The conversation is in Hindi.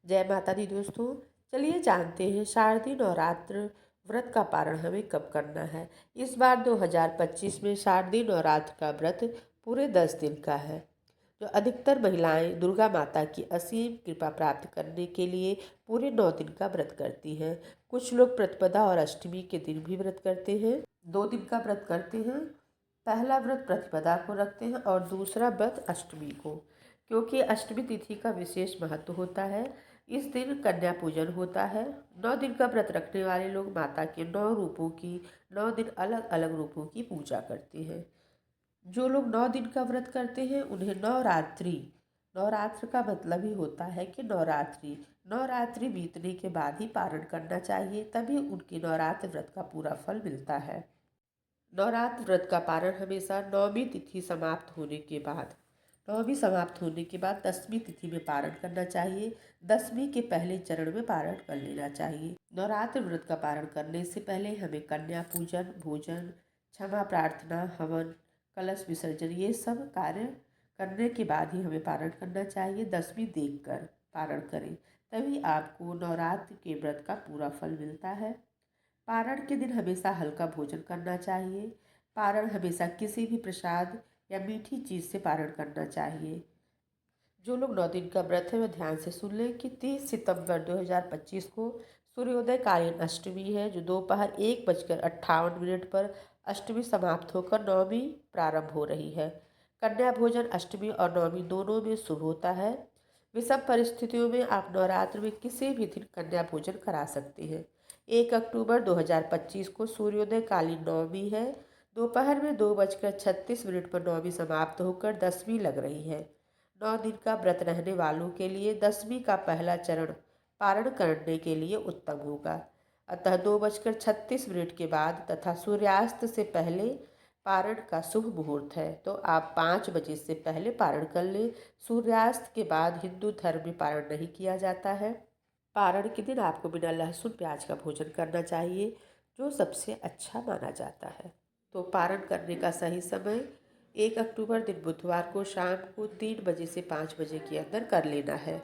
जय माता दी दोस्तों। चलिए जानते हैं शारदीय नवरात्र व्रत का पारण हमें कब करना है। इस बार 2025 में शारदीय नवरात्र का व्रत पूरे 10 दिन का है, जो अधिकतर महिलाएं दुर्गा माता की असीम कृपा प्राप्त करने के लिए पूरे 9 दिन का व्रत करती हैं। कुछ लोग प्रतिपदा और अष्टमी के दिन भी व्रत करते हैं। 2 दिन का व्रत करते हैं। पहला व्रत प्रतिपदा को रखते हैं और दूसरा व्रत अष्टमी को, क्योंकि अष्टमी तिथि का विशेष महत्व होता है। इस दिन कन्या पूजन होता है। 9 दिन का व्रत रखने वाले लोग माता के 9 रूपों की 9 दिन अलग अलग रूपों की पूजा करते हैं। जो लोग 9 दिन का व्रत करते हैं उन्हें नवरात्रि, नवरात्र का मतलब ही होता है कि नवरात्रि, नवरात्रि बीतने के बाद ही पारण करना चाहिए, तभी उनके नवरात्र व्रत का पूरा फल मिलता है। नवरात्र व्रत का पारण हमेशा नवमी तिथि समाप्त होने के बाद, नवमी समाप्त होने के बाद 10वीं तिथि में पारण करना चाहिए। 10वीं के पहले चरण में पारण कर लेना चाहिए। नवरात्र व्रत का पारण करने से पहले हमें कन्या पूजन, भोजन, क्षमा प्रार्थना, हवन, कलश विसर्जन ये सब कार्य करने के बाद ही हमें पारण करना चाहिए। 10वीं देखकर पारण करें, तभी आपको नवरात्र के व्रत का पूरा फल मिलता है। पारण के दिन हमेशा हल्का भोजन करना चाहिए। पारण हमेशा किसी भी प्रसाद या मीठी चीज़ से पारण करना चाहिए। जो लोग 9 दिन का व्रत है वह ध्यान से सुन लें कि 30 सितंबर 2025 को सूर्योदय कालीन अष्टमी है, जो दोपहर 1:58 पर अष्टमी समाप्त होकर नवमी प्रारंभ हो रही है। कन्या भोजन अष्टमी और नवमी दोनों में शुभ होता है। विषम परिस्थितियों में आप नवरात्र में किसी भी दिन कन्या भोजन करा सकते हैं। 1 अक्टूबर 2025 को सूर्योदय कालीन नवमी है। दोपहर में 2:36 पर नवमी समाप्त होकर 10वीं लग रही है। 9 दिन का व्रत रहने वालों के लिए 10वीं का पहला चरण पारण करने के लिए उत्तम होगा। अतः 2:36 के बाद तथा सूर्यास्त से पहले पारण का शुभ मुहूर्त है, तो आप 5 बजे से पहले पारण कर लें। सूर्यास्त के बाद हिंदू धर्म में पारण नहीं किया जाता है। पारण के दिन आपको बिना लहसुन प्याज का भोजन करना चाहिए, जो सबसे अच्छा माना जाता है। तो पारण करने का सही समय 1 अक्टूबर दिन बुधवार को शाम को 3 बजे से 5 बजे के अंदर कर लेना है।